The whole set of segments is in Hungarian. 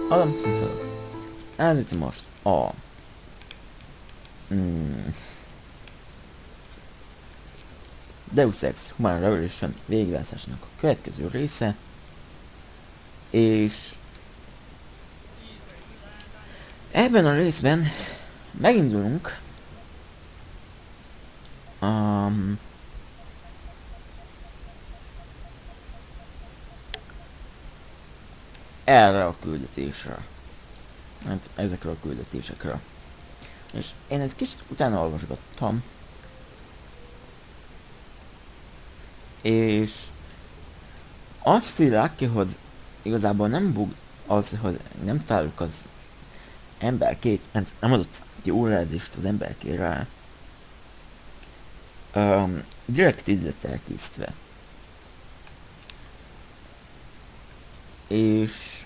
Adam címfelől. Ez itt most a... Deus Ex Human Revolution végigválasztásnak a következő része. És... ebben a részben megindulunk erre a küldetésre. Hát ezekről a küldetésekről. És én egy kicsit utána olvasgattam. És azt írják ki, hogy igazából nem bug az, hogy nem találjuk az emberkét, mert nem adott ki újrajelzést az emberkére. Direkt így lett elkészítve. És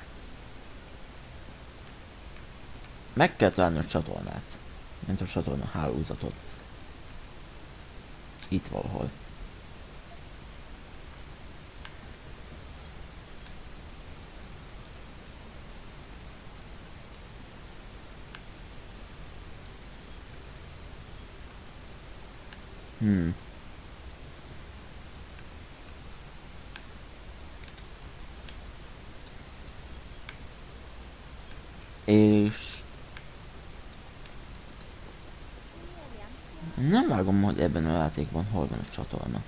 meg kell találni a csatornát, mint a csatorna hálózatot. Itt valahol. És nem vágom, hogy ebben a játékban hol van a csatorna.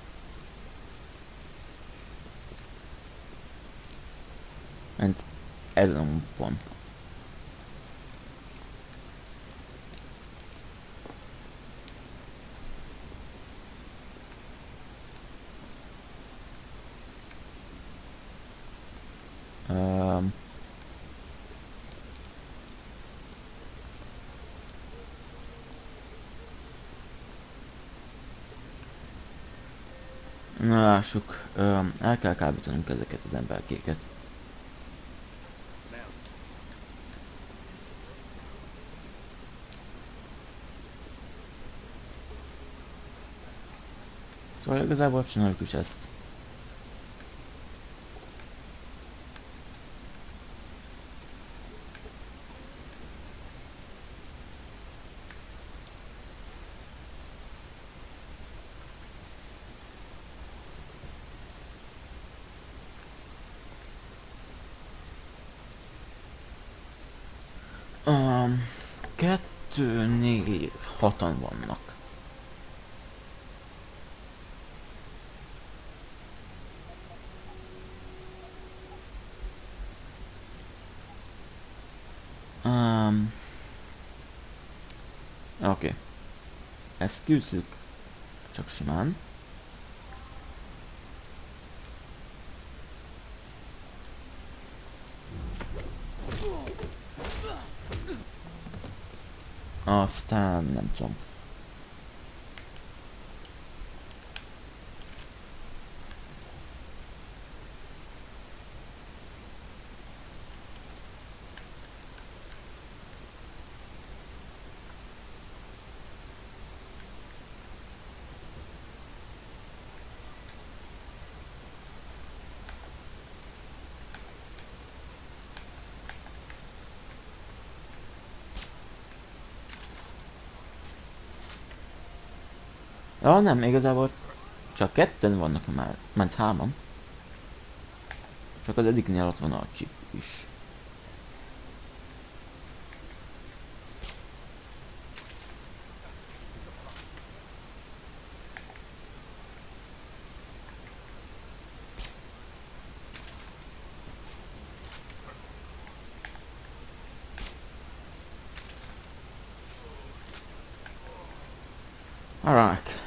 Mert ezen a pont. Na lássuk, el kell kábítanunk ezeket az emberkéket. Szóval igazából csináljuk is ezt. Kettő, négy, hatan vannak. Oké. Ezt küzdjük csak simán. Aztán nem tudom. Ja, nem, igazából csak ketten vannak már, ment hárman. Csak az egyiknél ott van a chip is. Alright.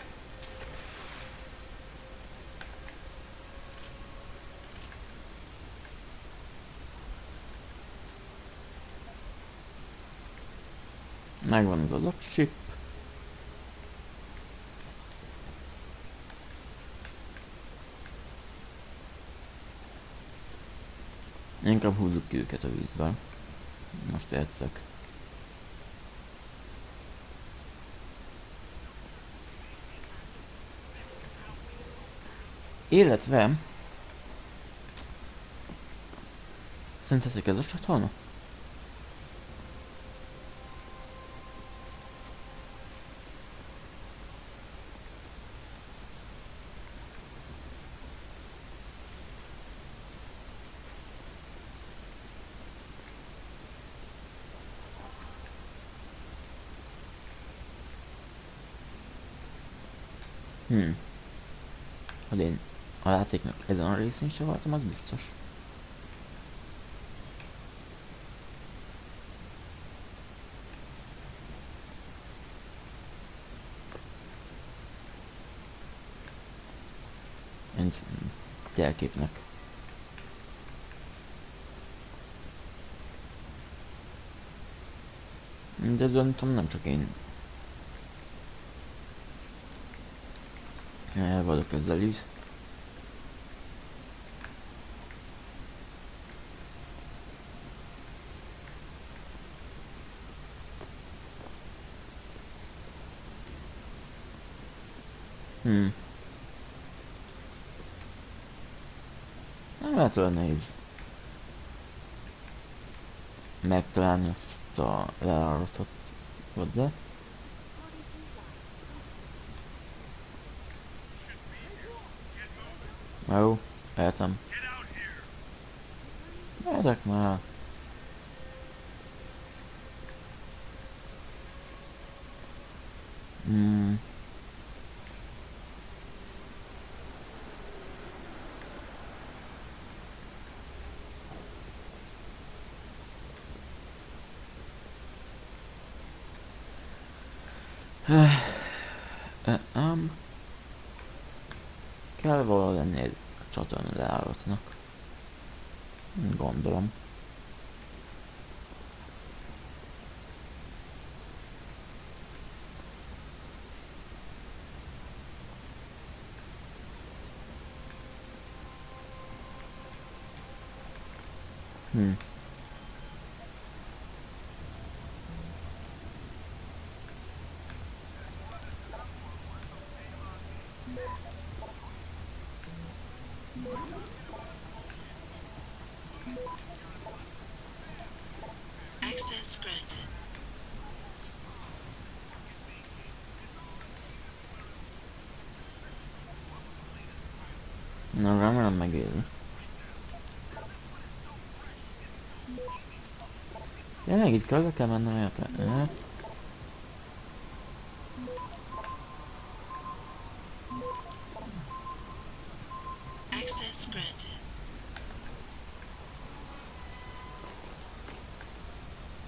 Megvan az adott chip. Inkább húzzuk ki őket a vízből. Most értek. Illetve... szerintetek ez a csatorna? Hogy én a játéknak ezen a részén se voltam, az biztos. Mint térképnek. De döntöm, nem csak én vagyok ezzel is. Nem lehet olyan nehéz megtalálni azt a lejáratot, de jó, értem. Megyek már. Kell valahol lenni egy csatorna lejáratnak. Gondolom. Access granted. Na, remélem megéri. Tényleg itt körbe kell mennem érte? Access granted.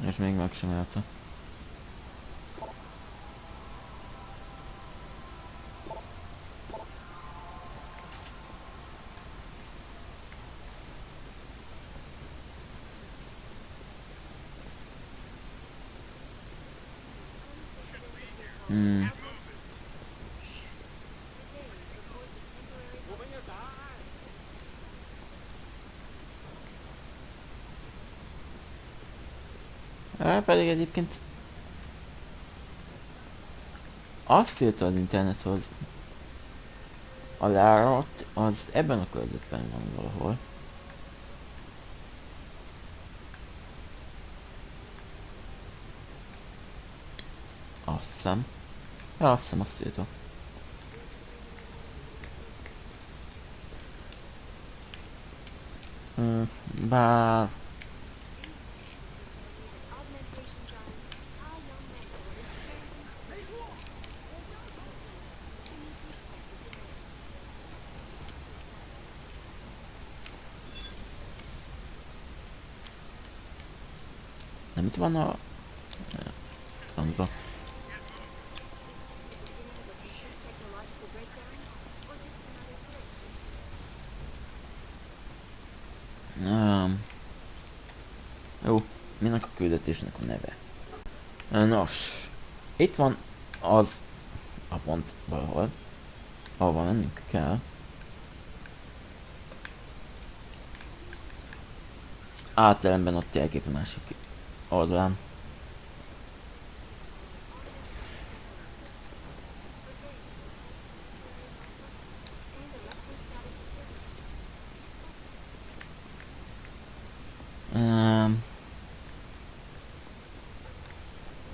És még meg sem érte. Pedig egyébként azt írta az internethoz, a lejárat az ebben a körzetben van valahol. Azt hiszem. Ja, azt hiszem azt írta. Bár... Nem itt van a... francba. Jó, minek a küldetésnek a neve? Nos, itt van az a pont valahol, ahova mennünk kell. Általában a térkép a másik oldalán.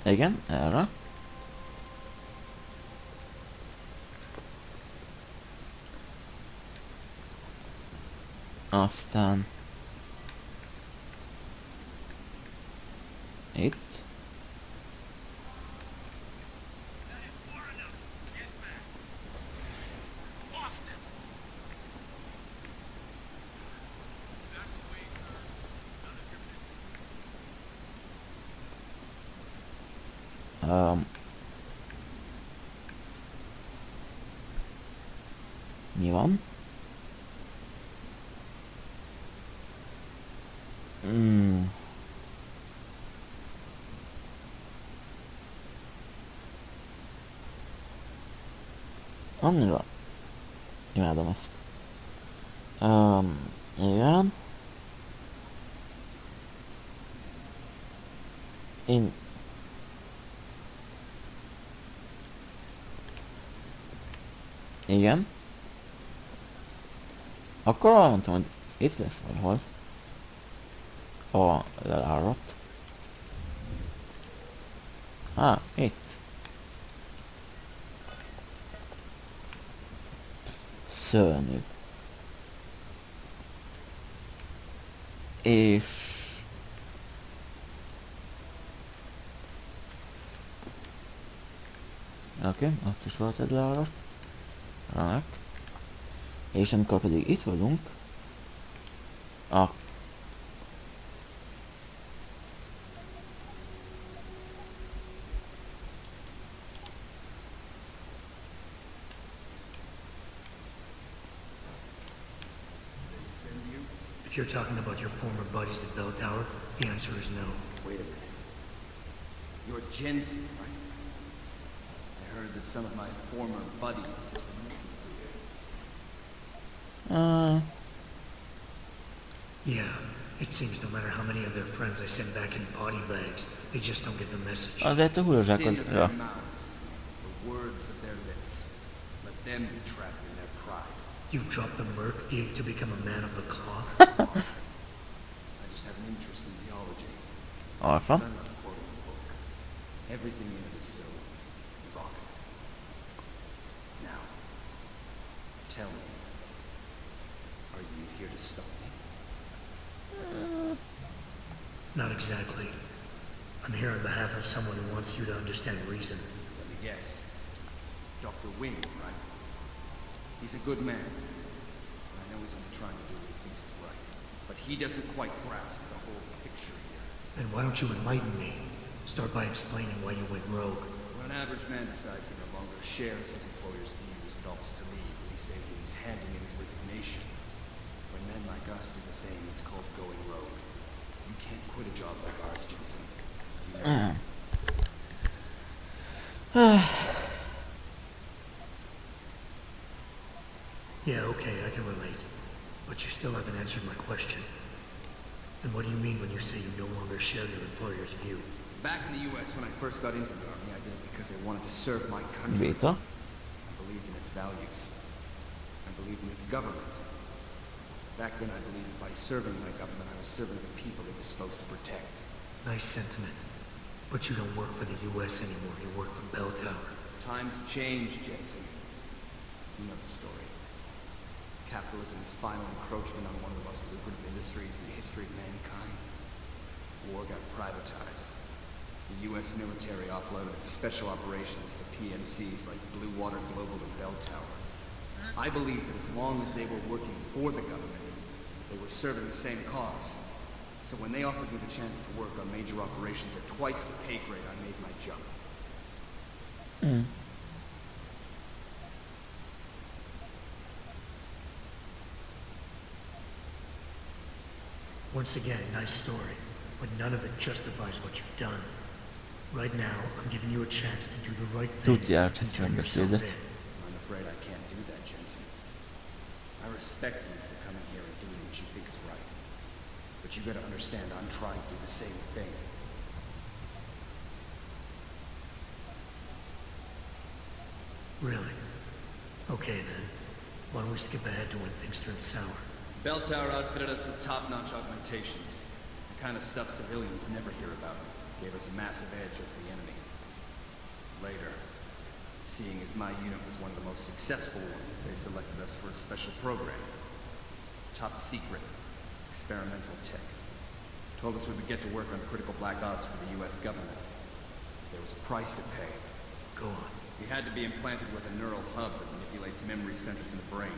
Igen, erre. Aztán itt. Um, mi van? Mm. Annyira imádom ezt. Igen. Én... Igen. Akkor mondtam, hogy itt lesz valahol a lejárat. Itt. Szörnyű. És... Oké, ott is volt egy lejárat. Remek. És amikor pedig itt vagyunk, If you're talking about your former buddies at Bell Tower, the answer is no. Wait a minute. You're Jensen, right? I heard that some of my former buddies... Yeah, it seems no matter how many of their friends I send back in body bags, they just don't get the message. azért a hullozsák Sin az... of their mouths, the words of their lips. Let them be trapped in their pride. You've dropped the merc gig to become a man of the cloth? I just have an interest in theology. Alfa. I love quoting the book. Everything in it is so evocative. Now, tell me, are you here to stop me? Not exactly. I'm here on behalf of someone who wants you to understand reason. Let me guess. Dr. Wing, right? He's a good man. I know he's only trying to do what he thinks is right. But he doesn't quite grasp the whole picture here. Then why don't you enlighten me? Start by explaining why you went rogue. When an average man decides he no longer shares his employer's views and opts to leave, we say he's handing in his resignation. When men like us do the same, it's called going rogue. You can't quit a job like ours, Jensen. You know? Yeah, okay, I can relate. But you still haven't answered my question. And what do you mean when you say you no longer share your employer's view? Back in the U.S., when I first got into the Army, I did it because I wanted to serve my country. Beta. I believed in its values. I believed in its government. Back then, I believed by serving my government, I was serving the people it was supposed to protect. Nice sentiment. But you don't work for the U.S. anymore. You work for Bell Tower. Times change, Jensen. You know the story. Capitalism's final encroachment on one of the most lucrative industries in the history of mankind. War got privatized. The U.S. military offloaded its special operations to PMCs like Blue Water Global and Bell Tower. I believe that as long as they were working for the government, they were serving the same cause. So when they offered me the chance to work on major operations at twice the pay grade, I made my jump. Once again, nice story. But none of it justifies what you've done. Right now, I'm giving you a chance to do the right thing Tudja and turn yourself in. I'm afraid I can't do that, Jensen. I respect you for coming here and doing what you think is right. But you gotta understand, I'm trying to do the same thing. Really? Okay then. Why don't we skip ahead to when things turn sour? Bell Tower outfitted us with top-notch augmentations. The kind of stuff civilians never hear about. Gave us a massive edge over the enemy. Later, seeing as my unit was one of the most successful ones, they selected us for a special program. Top secret, experimental tech. Told us we would get to work on critical black ops for the U.S. government. There was a price to pay. Go on. We had to be implanted with a neural hub that manipulates memory centers in the brain,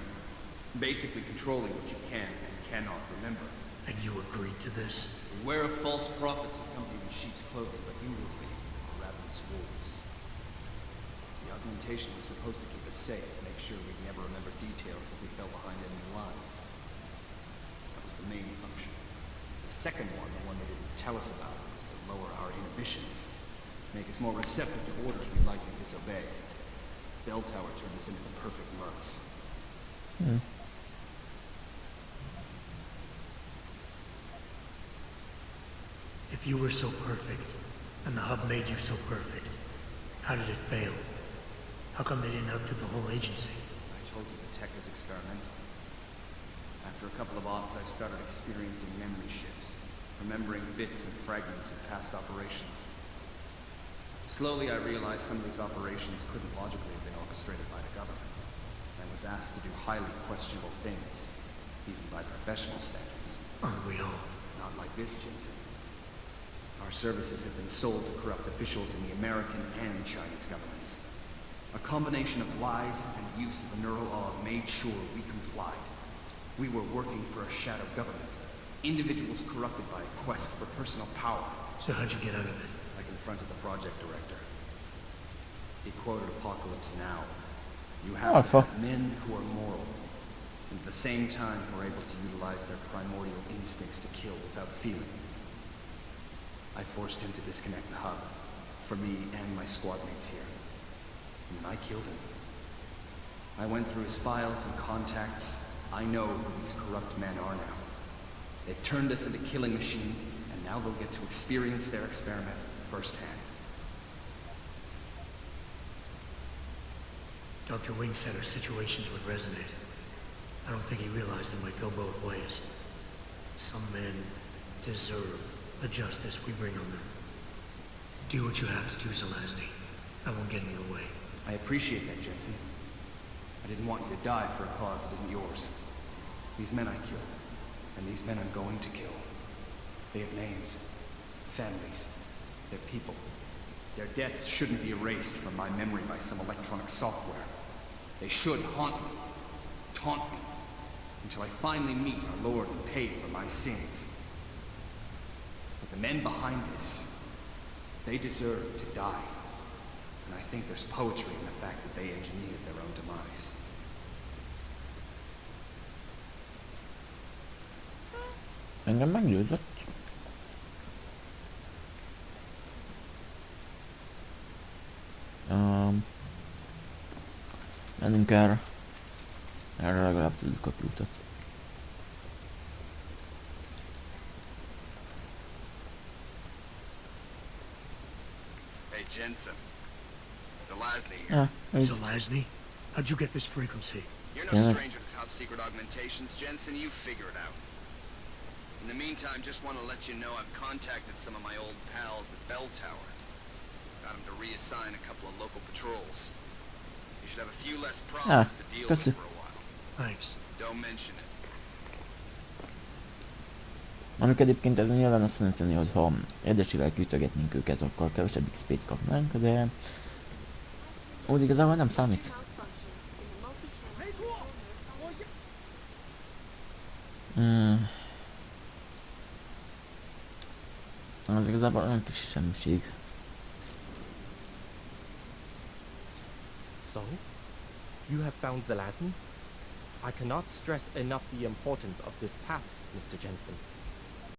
basically controlling what you can and cannot remember. And you agreed to this? Beware of false prophets who come to you in sheep's clothing, but inwardly are rather House wolves. The augmentation was supposed to keep us safe, make sure we'd never remember details if we fell behind enemy lines. That was the main function. The second one, the one they didn't tell us about, was to lower our inhibitions, make us more receptive to orders we'd likely disobey. Bell Tower turned us into the perfect mercs. If you were so perfect, and the hub made you so perfect, how did it fail? How come they didn't outfit the whole agency? I told you the tech was experimental. After a couple of ops, I started experiencing memory shifts, remembering bits and fragments of past operations. Slowly, I realized some of these operations couldn't logically have been orchestrated by the government, and was asked to do highly questionable things, even by professional standards. Aren't we all? Not like this, Jensen. Our services have been sold to corrupt officials in the American and Chinese governments. A combination of lies and use of a neural aug made sure we complied. We were working for a shadow government. Individuals corrupted by a quest for personal power. So how'd you get out of it? I confronted the project director. He quoted Apocalypse Now. You have to have men who are moral, and at the same time who are able to utilize their primordial instincts to kill without feeling. I forced him to disconnect the hub, for me and my squad mates here. And then I killed him. I went through his files and contacts. I know who these corrupt men are now. They've turned us into killing machines, and now they'll get to experience their experiment firsthand. Dr. Wing said our situations would resonate. I don't think he realized it might go both ways. Some men deserve the justice we bring on them. Do what you have to do, Zelazny. I won't get in your way. I appreciate that, Jensen. I didn't want you to die for a cause that isn't yours. These men I killed, and these men I'm going to kill. They have names, families, they're people. Their deaths shouldn't be erased from my memory by some electronic software. They should haunt me, taunt me, until I finally meet our Lord and pay for my sins. But the men behind this, they deserve to die. And I think there's poetry in the fact that they engineered their own demise. Engem meggyőzött. Menjünk erre. Erre legalább tudjuk a kiutat. Hey, Jensen. Zelazny here. Zelazny? How'd you get this frequency? You're no stranger to top secret augmentations, Jensen. You figure it out. In the meantime, just want to let you know I've contacted some of my old pals at Bell Tower. Got them to reassign a couple of local patrols. You should have a few less problems to deal with for a while. Thanks. Don't mention it. Mondjuk egyébként ez nyilván azt jelenteni, hogy ha egyesével küldögetnénk őket, akkor kevesebb XP-t kapnánk, de úgy igazából nem számít. Az igazából olyan kis semmiség. So? You have found Zelazny? I cannot stress enough the importance of this task, Mr. Jensen.